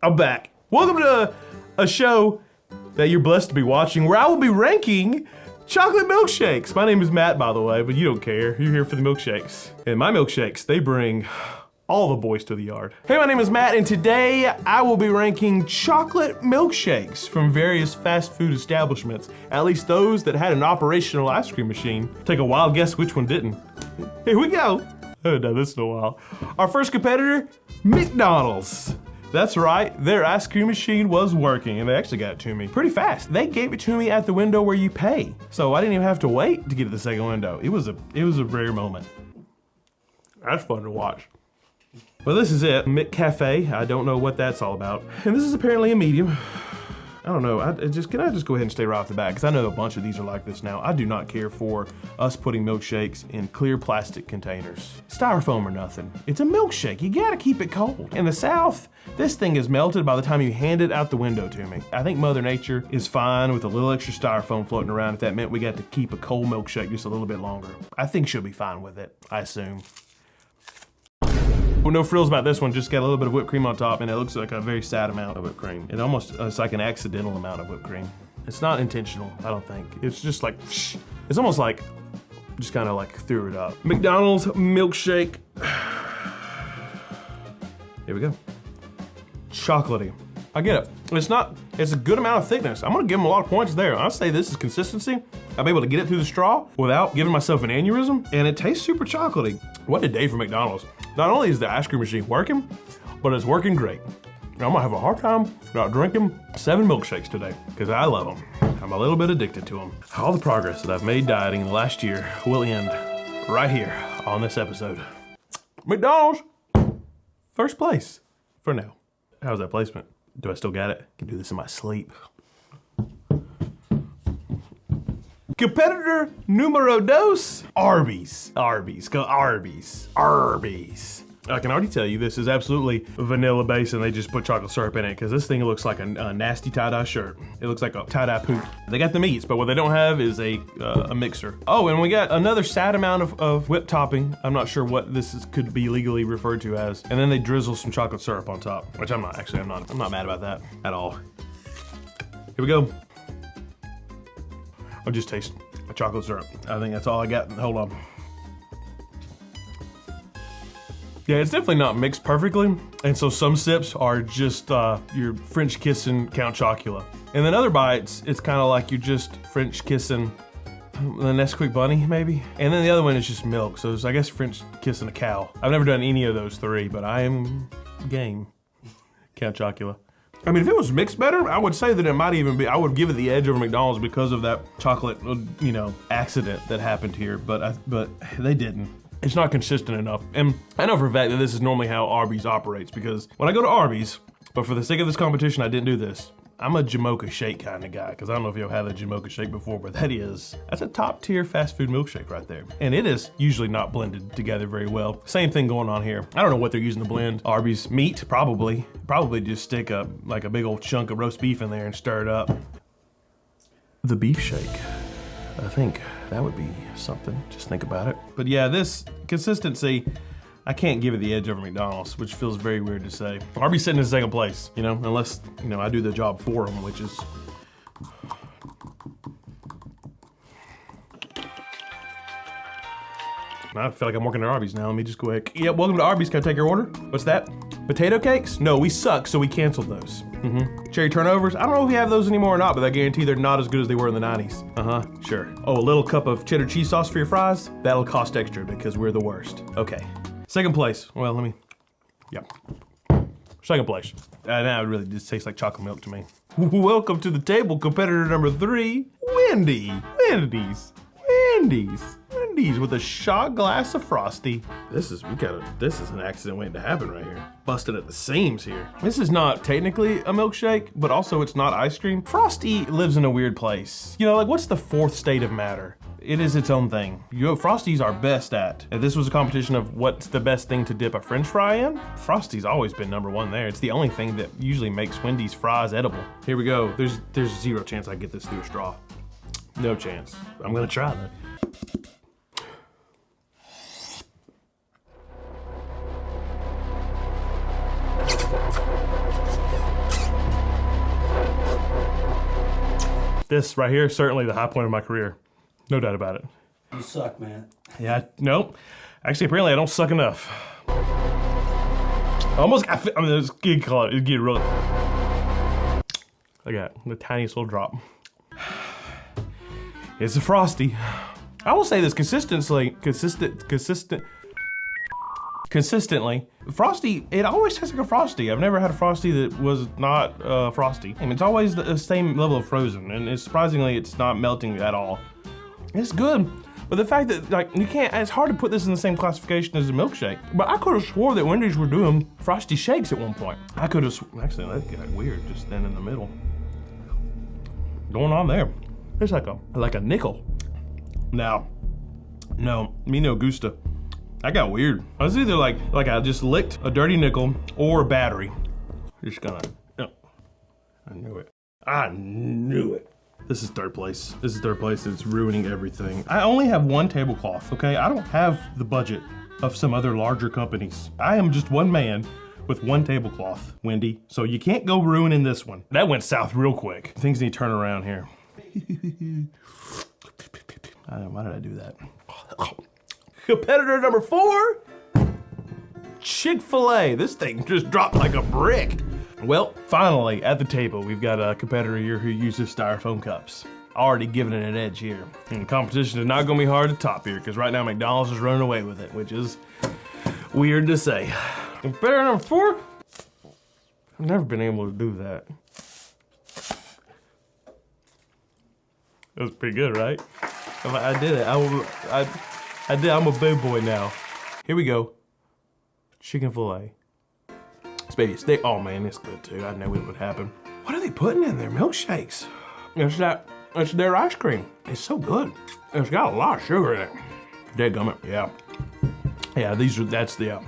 I'm back. Welcome to a show that you're blessed to be watching where I will be ranking chocolate milkshakes. My name is Matt, by the way, but you don't care. You're here for the milkshakes. And my milkshakes, they bring all the boys to the yard. Hey, my name is Matt, and today I will be ranking chocolate milkshakes from various fast food establishments, at least those that had an operational ice cream machine. Take a wild guess which one didn't. Here we go. I haven't done this in a while. Our first competitor, McDonald's. That's right, their ice cream machine was working, and they actually got it to me pretty fast. They gave it to me at the window where you pay, so I didn't even have to wait to get to the second window. It was a rare moment. That's fun to watch. Well, this is it, McCafe. I don't know what that's all about. And this is apparently a medium. I don't know, can I just go ahead and stay right off the bat? Because I know a bunch of these are like this now. I do not care for us putting milkshakes in clear plastic containers. Styrofoam or nothing. It's a milkshake, you gotta keep it cold. In the South, this thing is melted by the time you hand it out the window to me. I think Mother Nature is fine with a little extra styrofoam floating around if that meant we got to keep a cold milkshake just a little bit longer. I think she'll be fine with it, I assume. Well, no frills about this one, just got a little bit of whipped cream on top, and it looks like a very sad amount of whipped cream. It's like an accidental amount of whipped cream. It's not intentional, I don't think. It's just like, it's almost like, just kind of like threw it up. McDonald's milkshake. Here we go. Chocolatey. I get it. It's a good amount of thickness. I'm gonna give them a lot of points there. I'll say this is consistency. I'm able to get it through the straw without giving myself an aneurysm, and it tastes super chocolatey. What a day for McDonald's. Not only is the ice cream machine working, but it's working great. I'm gonna have a hard time not drinking 7 milkshakes today, because I love them. I'm a little bit addicted to them. All the progress that I've made dieting in the last year will end right here on this episode. McDonald's, first place for now. How's that placement? Do I still got it? I can do this in my sleep. Competitor numero dos, Arby's. Arby's, go Arby's, Arby's. I can already tell you this is absolutely vanilla based and they just put chocolate syrup in it because this thing looks like a nasty tie-dye shirt. It looks like a tie-dye poop. They got the meats, but what they don't have is a mixer. Oh, and we got another sad amount of whipped topping. I'm not sure what could be legally referred to as. And then they drizzle some chocolate syrup on top, which I'm not mad about that at all. Here we go. I'll just taste a chocolate syrup. I think that's all I got. Hold on. Yeah, it's definitely not mixed perfectly, and so some sips are just you're French kissing Count Chocula. And then other bites, it's kind of like you're just French kissing the Nesquik bunny, maybe? And then the other one is just milk, so it's, I guess, French kissing a cow. I've never done any of those 3, but I am game. Count Chocula. I mean, if it was mixed better, I would say that it might even be, I would give it the edge over McDonald's because of that chocolate, accident that happened here, but they didn't. It's not consistent enough. And I know for a fact that this is normally how Arby's operates because when I go to Arby's, but for the sake of this competition, I didn't do this. I'm a Jamocha shake kind of guy because I don't know if you've had a Jamocha shake before, but that's a top tier fast food milkshake right there. And it is usually not blended together very well. Same thing going on here. I don't know what they're using to blend. Arby's meat, probably just stick like a big old chunk of roast beef in there and stir it up. The beef shake. I think that would be something, just think about it. But yeah, this consistency, I can't give it the edge over McDonald's, which feels very weird to say. Arby's sitting in second place, unless, I do the job for them, which is. I feel like I'm working at Arby's now. Let me just go ahead. Yep, welcome to Arby's. Can I take your order? What's that? Potato cakes? No, we suck, so we canceled those. Cherry turnovers? I don't know if we have those anymore or not, but I guarantee they're not as good as they were in the 90s. Sure. Oh, a little cup of cheddar cheese sauce for your fries? That'll cost extra because we're the worst. Okay. Second place. Well, second place. Now it really just tastes like chocolate milk to me. Welcome to the table, competitor number 3, Wendy. Wendy's with a shot glass of Frosty. This is an accident waiting to happen right here. Busted at the seams here. This is not technically a milkshake, but also it's not ice cream. Frosty lives in a weird place. What's the 4th state of matter? It is its own thing. Frosties are best at. If this was a competition of what's the best thing to dip a French fry in, Frosty's always been number 1 there. It's the only thing that usually makes Wendy's fries edible. Here we go. There's 0 chance I get this through a straw. No chance. I'm gonna try that. This right here is certainly the high point of my career. No doubt about it. You suck, man. Yeah, no. Actually, apparently I don't suck enough. This gig call it get real. Look at the tiniest little drop. It's a Frosty. I will say this consistently, Frosty, it always tastes like a Frosty. I've never had a Frosty that was not Frosty. I mean, it's always the same level of frozen, and surprisingly, it's not melting at all. It's good, but the fact that like you can't, it's hard to put this in the same classification as a milkshake. But I could have swore that Wendy's were doing Frosty shakes at one point. I could have, actually that got weird just then in the middle. Going on there. It's like a nickel. Now, no, me no gusta. I got weird. I was either like I just licked a dirty nickel or a battery. Just gonna, I knew it. I knew it. This is third place. This is third place. It's ruining everything. I only have one tablecloth, okay? I don't have the budget of some other larger companies. I am just one man with one tablecloth, Wendy. So you can't go ruining this one. That went south real quick. Things need to turn around here. Why did I do that? Competitor number 4, Chick-fil-A. This thing just dropped like a brick. Well, finally, at the table, we've got a competitor here who uses styrofoam cups. Already giving it an edge here. And the competition is not gonna be hard to top here, because right now McDonald's is running away with it, which is weird to say. Competitor number 4, I've never been able to do that. That was pretty good, right? I did it. I did. I'm a big boy now. Here we go. Chicken fillet. Space. Oh man, it's good too. I knew it would happen. What are they putting in their milkshakes? It's their ice cream. It's so good. It's got a lot of sugar in it. Dadgummit, yeah. Yeah, this is addictive.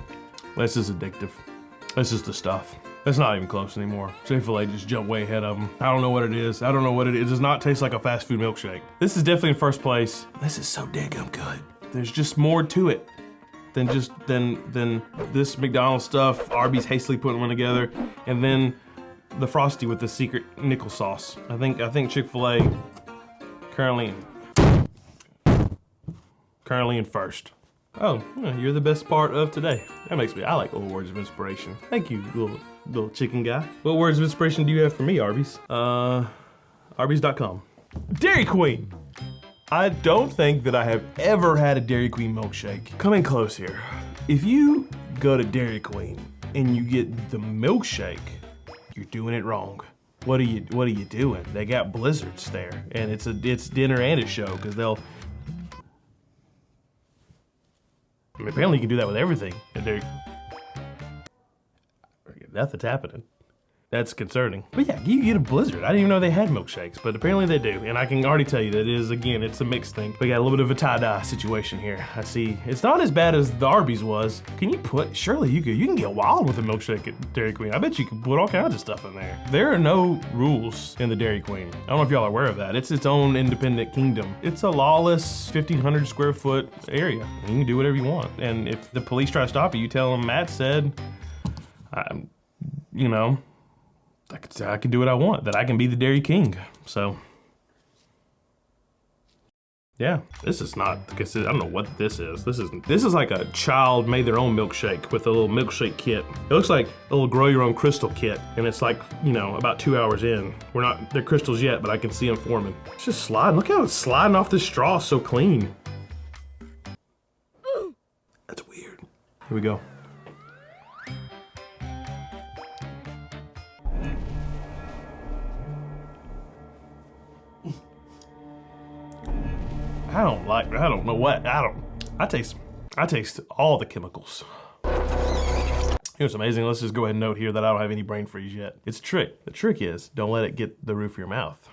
This is the stuff. It's not even close anymore. Chick-fil-A just jumped way ahead of them. I don't know what it is. I don't know what it is. It does not taste like a fast food milkshake. This is definitely in first place. This is so daggum good. There's just more to it than this McDonald's stuff, Arby's hastily putting one together, and then the Frosty with the secret nickel sauce. I think Chick-fil-A currently in first. Oh, you're the best part of today. That makes me, I like little words of inspiration. Thank you, little chicken guy. What words of inspiration do you have for me, Arby's? Arby's.com. Dairy Queen. I don't think that I have ever had a Dairy Queen milkshake. Coming close here. If you go to Dairy Queen and you get the milkshake, you're doing it wrong. What are you doing? They got blizzards there, and it's dinner and a show because they'll. I mean, apparently you can do that with everything. Nothing's happening. That's concerning. But yeah, you get a blizzard. I didn't even know they had milkshakes, but apparently they do. And I can already tell you that it's a mixed thing. We got a little bit of a tie-dye situation here. I see, it's not as bad as the Arby's was. Surely you can get wild with a milkshake at Dairy Queen. I bet you can put all kinds of stuff in there. There are no rules in the Dairy Queen. I don't know if y'all are aware of that. It's its own independent kingdom. It's a lawless 1,500 square foot area. You can do whatever you want. And if the police try to stop you, you tell them Matt said, I can do what I want, that I can be the Dairy King. So, yeah, this is not, I don't know what this is. This is like a child made their own milkshake with a little milkshake kit. It looks like a little grow your own crystal kit, and it's like, about 2 hours in. They're crystals yet, but I can see them forming. It's just sliding. Look how it's sliding off this straw so clean. That's weird. Here we go. I taste all the chemicals. It's amazing. Let's just go ahead and note here that I don't have any brain freeze yet. It's a trick. The trick is, don't let it get the roof of your mouth.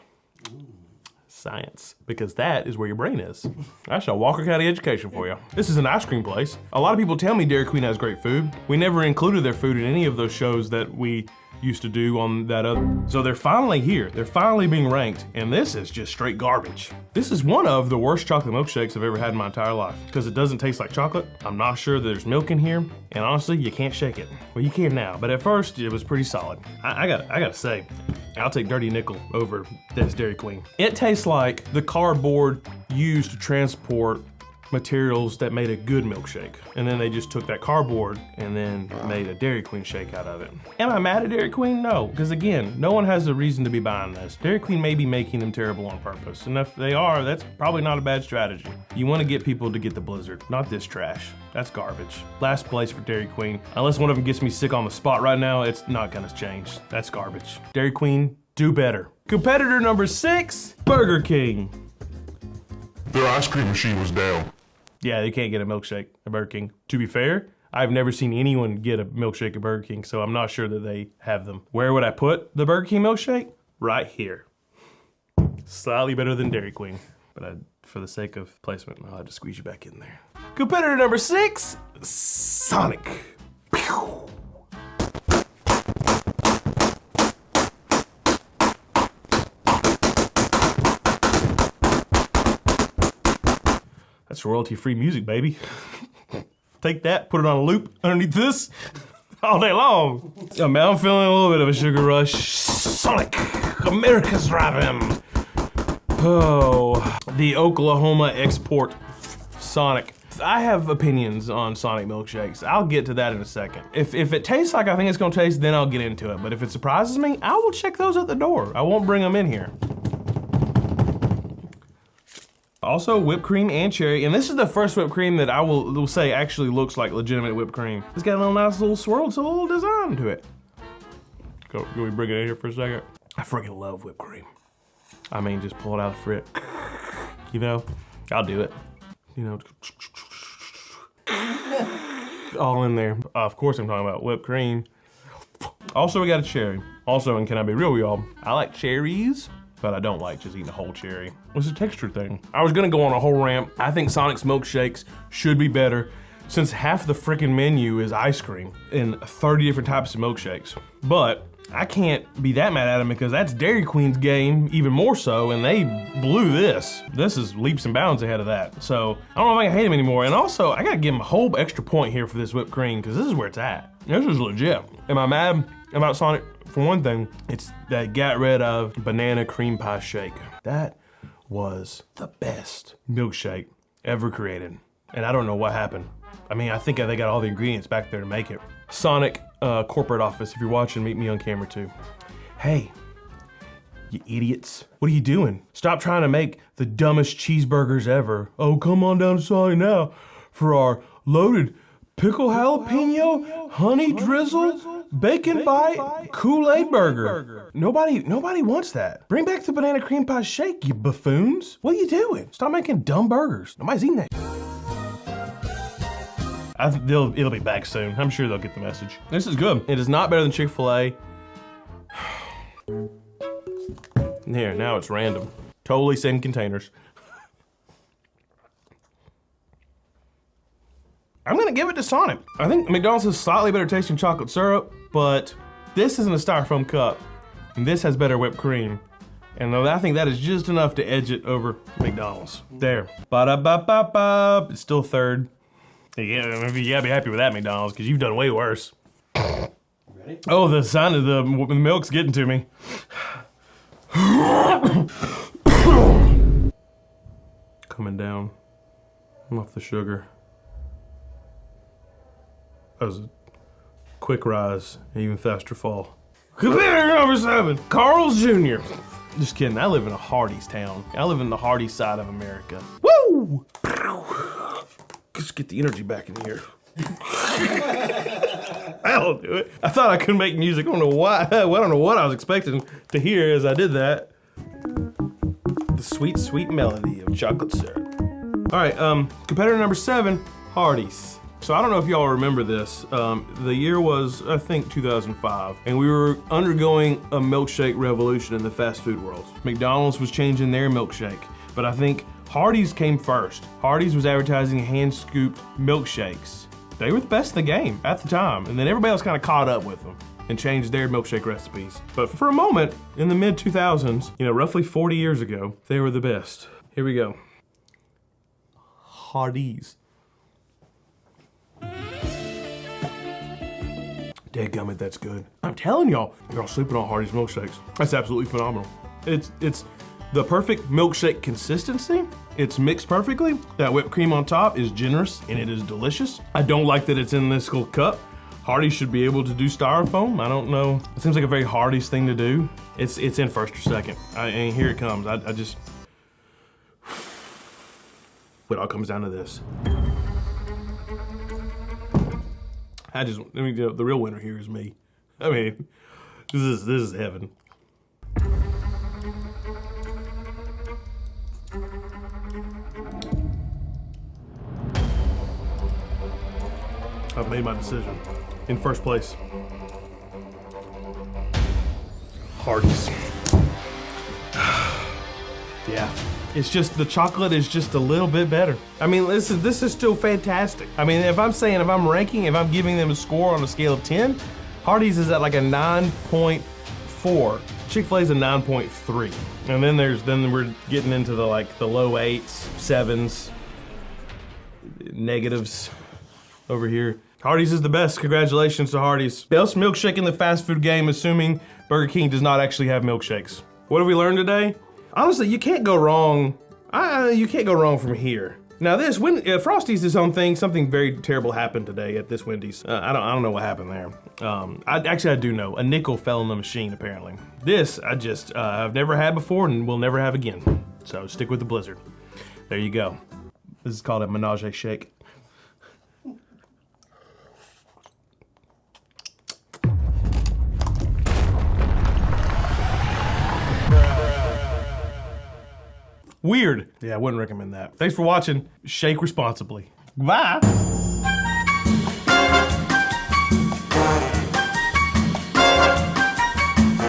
Science, because that is where your brain is. That's a Walker County education for you. This is an ice cream place. A lot of people tell me Dairy Queen has great food. We never included their food in any of those shows that we used to do on that other. So they're finally here. They're finally being ranked, and this is just straight garbage. This is one of the worst chocolate milkshakes I've ever had in my entire life because it doesn't taste like chocolate. I'm not sure that there's milk in here, and honestly, you can't shake it. Well, you can now, but at first, it was pretty solid. I gotta say, I'll take Dirty Nickel over this Dairy Queen. It tastes like the cardboard used to transport materials that made a good milkshake. And then they just took that cardboard and then made a Dairy Queen shake out of it. Am I mad at Dairy Queen? No, because again, no one has a reason to be buying this. Dairy Queen may be making them terrible on purpose. And if they are, that's probably not a bad strategy. You want to get people to get the Blizzard, not this trash. That's garbage. Last place for Dairy Queen. Unless one of them gets me sick on the spot right now, it's not gonna change. That's garbage. Dairy Queen, do better. Competitor number 6, Burger King. Their ice cream machine was down. Yeah, you can't get a milkshake at Burger King. To be fair, I've never seen anyone get a milkshake at Burger King, so I'm not sure that they have them. Where would I put the Burger King milkshake? Right here. Slightly better than Dairy Queen, but for the sake of placement, I'll have to squeeze you back in there. Competitor number 6, Sonic. Pew! That's royalty-free music, baby. Take that, put it on a loop underneath this all day long. Oh, man, I'm feeling a little bit of a sugar rush. Sonic, America's driving. Oh, the Oklahoma export Sonic. I have opinions on Sonic milkshakes. I'll get to that in a second. If it tastes like I think it's gonna taste, then I'll get into it. But if it surprises me, I will check those at the door. I won't bring them in here. Also, whipped cream and cherry, and this is the first whipped cream that I will say actually looks like legitimate whipped cream. It's got a little nice little swirl, it's a little design to it. Can we bring it in here for a second? I freaking love whipped cream. I mean, just pull it out of the fridge. You know, I'll do it. You know, all in there. Of course I'm talking about whipped cream. Also, we got a cherry. Also, and can I be real with y'all, I like cherries, but I don't like just eating a whole cherry. It's a texture thing. I was gonna go on a whole rant. I think Sonic's milkshakes should be better since half the freaking menu is ice cream and 30 different types of milkshakes. But I can't be that mad at them because that's Dairy Queen's game even more so, and they blew this. This is leaps and bounds ahead of that. So I don't know if I can hate them anymore. And also, I gotta give them a whole extra point here for this whipped cream because this is where it's at. This is legit. Am I mad about Sonic? For one thing, it's that got rid of banana cream pie shake. That was the best milkshake ever created. And I don't know what happened. I mean, I think they got all the ingredients back there to make it. Sonic corporate office, if you're watching, meet me on camera too. Hey, you idiots. What are you doing? Stop trying to make the dumbest cheeseburgers ever. Oh, come on down to Sonic now for our loaded pickle jalapeno, honey drizzle, bacon bite, Kool-Aid burger. Nobody wants that. Bring back the banana cream pie shake, you buffoons. What are you doing? Stop making dumb burgers. Nobody's eating that. It'll be back soon. I'm sure they'll get the message. This is good. It is not better than Chick-fil-A. Here, now it's random. Totally same containers. I'm gonna give it to Sonic. I think McDonald's has slightly better tasting chocolate syrup, but this is in a styrofoam cup, and this has better whipped cream. And I think that is just enough to edge it over McDonald's. There. Ba-da-ba-ba-ba. It's still third. Yeah, you gotta be happy with that, McDonald's, because you've done way worse. Ready? Oh, the sign of the milk's getting to me. Coming down. I'm off the sugar. That was a quick rise, even faster fall. Competitor number 7, Carl's Jr. Just kidding, I live in a Hardee's town. I live in the Hardee side of America. Woo! Let's get the energy back in here. That'll do it. I thought I could make music. I don't know why. I don't know what I was expecting to hear as I did that. The sweet, sweet melody of chocolate syrup. All right, competitor number 7, Hardee's. So I don't know if y'all remember this. The year was, I think, 2005, and we were undergoing a milkshake revolution in the fast food world. McDonald's was changing their milkshake, but I think Hardee's came first. Hardee's was advertising hand-scooped milkshakes. They were the best in the game at the time, and then everybody else kind of caught up with them and changed their milkshake recipes. But for a moment, in the mid-2000s, roughly 40 years ago, they were the best. Here we go. Hardee's. Dadgummit, that's good. I'm telling y'all sleeping on Hardee's milkshakes. That's absolutely phenomenal. It's the perfect milkshake consistency. It's mixed perfectly. That whipped cream on top is generous and it is delicious. I don't like that it's in this little cup. Hardee's should be able to do styrofoam. I don't know. It seems like a very Hardee's thing to do. It's in first or second. And here it comes. I just, it all comes down to this. The real winner here is me. I mean, this is heaven. I've made my decision. In first place, Hardee's. Yeah. It's just, the chocolate is just a little bit better. I mean, this is still fantastic. I mean, if I'm giving them a score on a scale of 10, Hardee's is at like a 9.4. Chick-fil-A's a 9.3. And then we're getting into the low 8s, 7s, negatives over here. Hardee's is the best. Congratulations to Hardee's. Best milkshake in the fast food game, assuming Burger King does not actually have milkshakes. What have we learned today? Honestly, you can't go wrong. You can't go wrong from here. Now Frosty's his own thing. Something very terrible happened today at this Wendy's. I don't know what happened there. I do know. A nickel fell in the machine apparently. This I've never had before and will never have again. So stick with the Blizzard. There you go. This is called a menage a shake. Weird. Yeah, I wouldn't recommend that. Thanks for watching. Shake responsibly. Bye.